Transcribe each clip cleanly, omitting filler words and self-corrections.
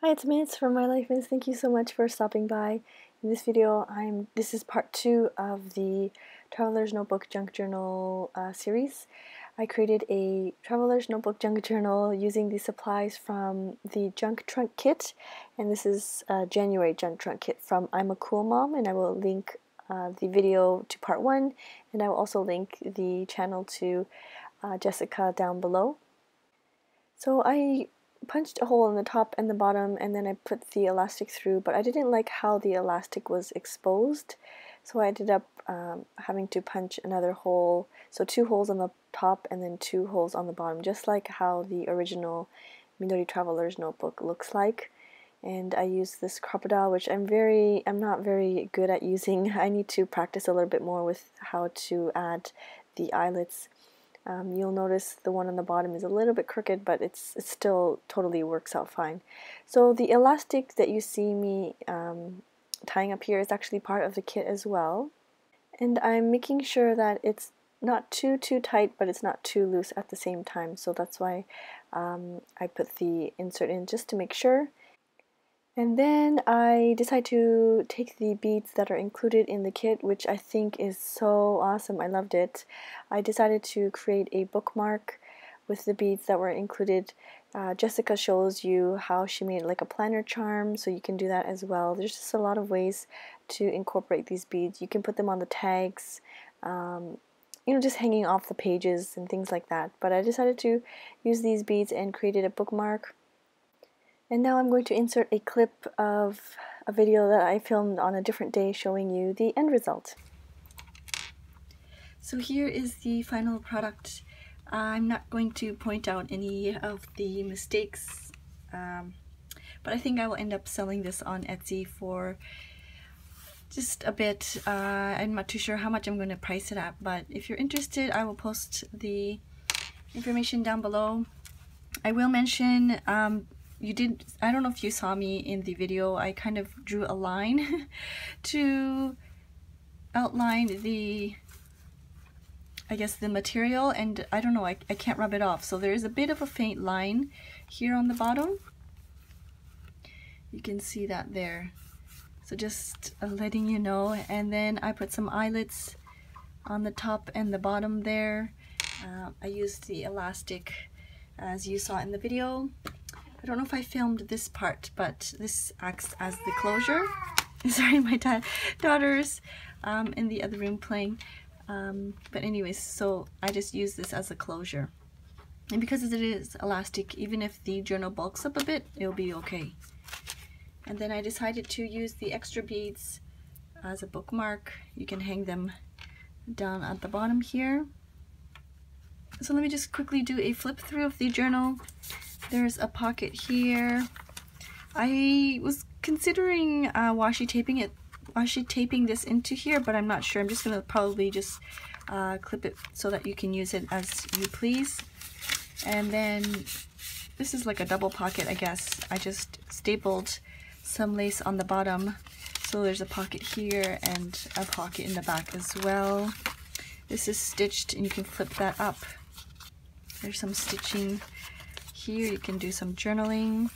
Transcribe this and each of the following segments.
Hi, it's Minutes from My Life Minutes. Thank you so much for stopping by. In this video, this is part 2 of the Traveler's Notebook Junk Journal series. I created a Traveler's Notebook Junk Journal using the supplies from the Junk Trunk Kit, and this is a January Junk Trunk Kit from I'm a Cool Mom, and I will link the video to part 1, and I will also link the channel to Jessica down below. So I punched a hole in the top and the bottom, and then I put the elastic through, but I didn't like how the elastic was exposed, so I ended up having to punch another hole, so 2 holes on the top and then 2 holes on the bottom, just like how the original Midori Traveler's Notebook looks like. And I used this crocodile, which I'm not very good at using. I need to practice a little bit more with how to add the eyelets. You'll notice the one on the bottom is a little bit crooked, but it still totally works out fine. So the elastic that you see me tying up here is actually part of the kit as well. And I'm making sure that it's not too tight, but it's not too loose at the same time. So that's why I put the insert in, just to make sure. And then I decided to take the beads that are included in the kit, which I think is so awesome. I loved it. I decided to create a bookmark with the beads that were included. Jessica shows you how she made like a planner charm, so you can do that as well. There's just a lot of ways to incorporate these beads. You can put them on the tags, just hanging off the pages and things like that. But I decided to use these beads and created a bookmark. And now I'm going to insert a clip of a video that I filmed on a different day showing you the end result. So here is the final product. I'm not going to point out any of the mistakes, but I think I will end up selling this on Etsy for just a bit. I'm not too sure how much I'm going to price it at, but if you're interested, I will post the information down below. I will mention I don't know if you saw me in the video, I kind of drew a line to outline the material, and I don't know, I can't rub it off, so there is a bit of a faint line here on the bottom. You can see that there, so just letting you know. And then I put some eyelets on the top and the bottom there. I used the elastic as you saw in the video. I don't know if I filmed this part, but this acts as the closure. Sorry, my daughter's in the other room playing. But anyways, so I just use this as a closure. And because it is elastic, even if the journal bulks up a bit, it'll be okay. And then I decided to use the extra beads as a bookmark. You can hang them down at the bottom here. So let me just quickly do a flip through of the journal. There's a pocket here. I was considering washi taping this into here, but I'm not sure. I'm just gonna probably just clip it so that you can use it as you please. And then this is like a double pocket, I guess. I just stapled some lace on the bottom, so there's a pocket here and a pocket in the back as well. This is stitched, and you can flip that up. There's some stitching here. You can do some journaling.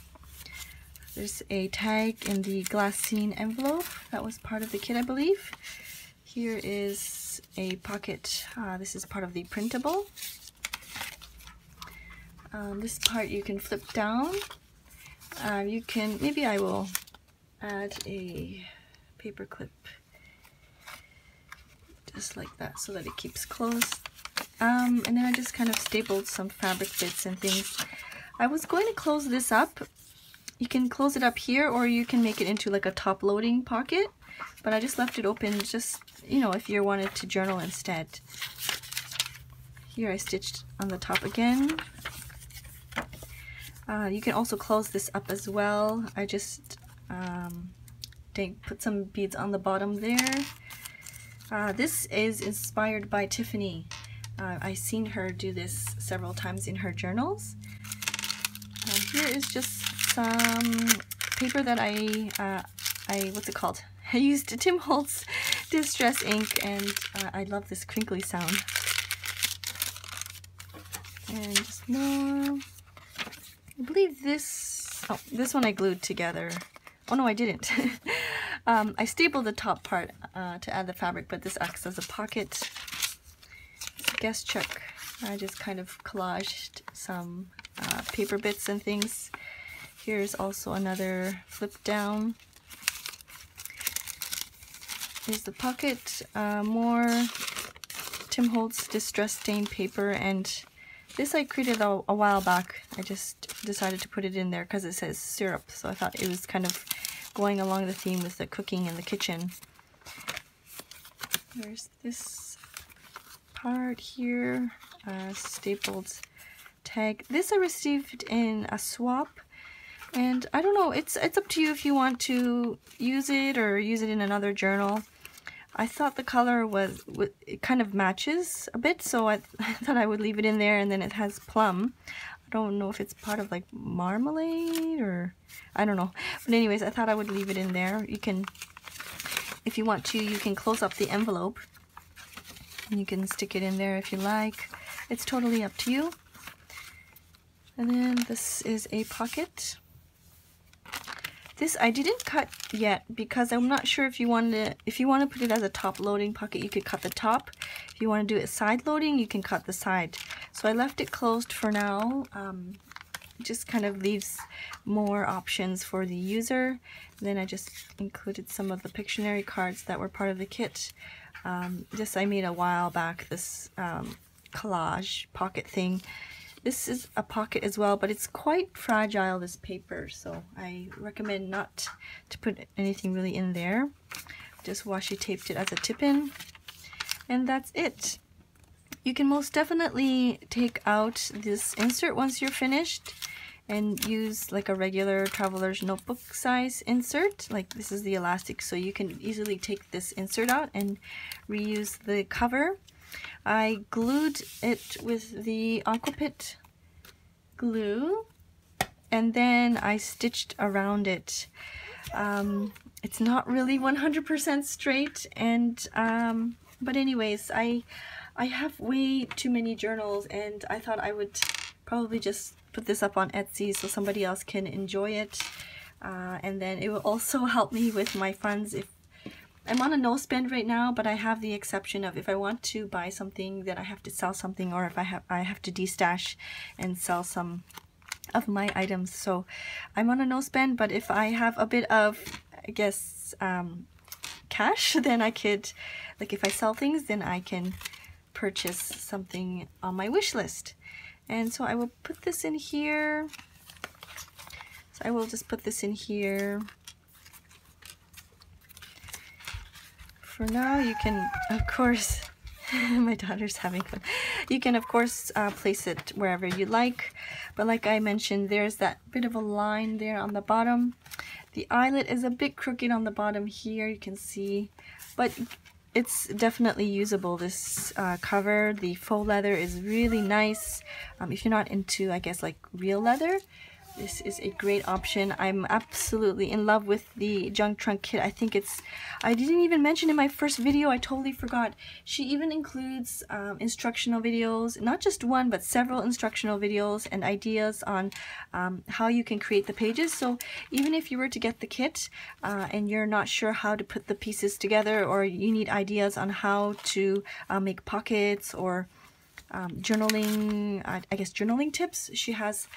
There's a tag in the glassine envelope that was part of the kit, I believe. Here is a pocket. This is part of the printable. This part you can flip down. Maybe I will add a paper clip just like that so that it keeps closed. And then I just kind of stapled some fabric bits and things. I was going to close this up. You can close it up here, or you can make it into like a top loading pocket, but I just left it open, just, if you wanted to journal instead. Here I stitched on the top again. You can also close this up as well. I just put some beads on the bottom there. This is inspired by Tiffany. I've seen her do this several times in her journals. Here is just some paper that what's it called? I used Tim Holtz Distress ink, and I love this crinkly sound. And just more. I believe this Oh, this one I glued together. Oh no, I didn't. I stapled the top part to add the fabric, but this acts as a pocket. It's a guest check. I just kind of collaged some paper bits and things. Here's also another flip down. Here's the pocket, more Tim Holtz distress stain paper, and this I created a while back. I just decided to put it in there because it says syrup, so I thought it was kind of going along the theme with the cooking in the kitchen. There's this part here, stapled tag. This I received in a swap, and I don't know, it's up to you if you want to use it or use it in another journal. I thought the color it kind of matches a bit, so I thought I would leave it in there. And then it has plum. I don't know if it's part of like marmalade or I don't know, but anyways, I thought I would leave it in there. You can, if you want to, you can close up the envelope and you can stick it in there if you like. It's totally up to you. And then this is a pocket. This I didn't cut yet because I'm not sure if you want to put it as a top loading pocket, you could cut the top. If you want to do it side loading, you can cut the side. So I left it closed for now. It just kind of leaves more options for the user. And then I just included some of the Pictionary cards that were part of the kit. This I made a while back, this collage pocket thing. This is a pocket as well, but it's quite fragile, this paper, so I recommend not to put anything really in there. Just washi taped it as a tip-in, and that's it. You can most definitely take out this insert once you're finished and use like a regular traveler's notebook size insert. Like this is the elastic, so you can easily take this insert out and reuse the cover. I glued it with the Aquapit glue, and then I stitched around it. It's not really 100% straight, and but anyways, I have way too many journals, and I thought I would probably just put this up on Etsy so somebody else can enjoy it, and then it will also help me with my funds. If I'm on a no spend right now, but I have the exception of if I want to buy something, then I have to sell something, or if I have to destash and sell some of my items. So I'm on a no spend, but if I have a bit of, I guess, cash, then I could, like if I sell things, then I can purchase something on my wish list. And so I will put this in here. So I will just put this in here. For now, you can, of course, my daughter's having fun. You can, of course, place it wherever you like. But like I mentioned, there's that bit of a line there on the bottom. The eyelet is a bit crooked on the bottom here, you can see. But it's definitely usable, this cover. The faux leather is really nice. If you're not into, I guess, like real leather, this is a great option. I'm absolutely in love with the Junk Trunk kit. I think it's, I didn't even mention in my first video, I totally forgot. She even includes instructional videos, not just one, but several instructional videos and ideas on how you can create the pages. So even if you were to get the kit and you're not sure how to put the pieces together, or you need ideas on how to make pockets or journaling, I guess journaling tips, she has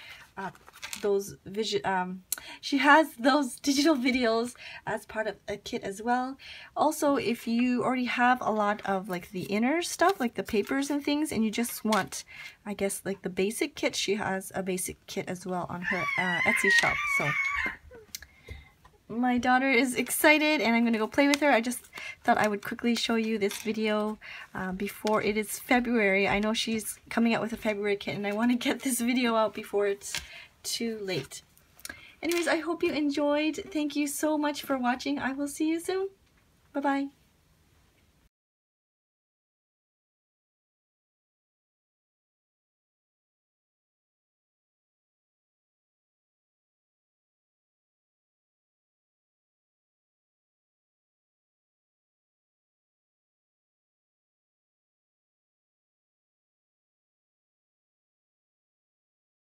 she has those digital videos as part of a kit as well. Also, if you already have a lot of like the inner stuff, like the papers and things, and you just want, I guess, like the basic kit, she has a basic kit as well on her Etsy shop. So my daughter is excited and I'm gonna go play with her. I just thought I would quickly show you this video before it is February. I know she's coming out with a February kit and I want to get this video out before it's too late. Anyways, I hope you enjoyed. Thank you so much for watching. I will see you soon. Bye bye.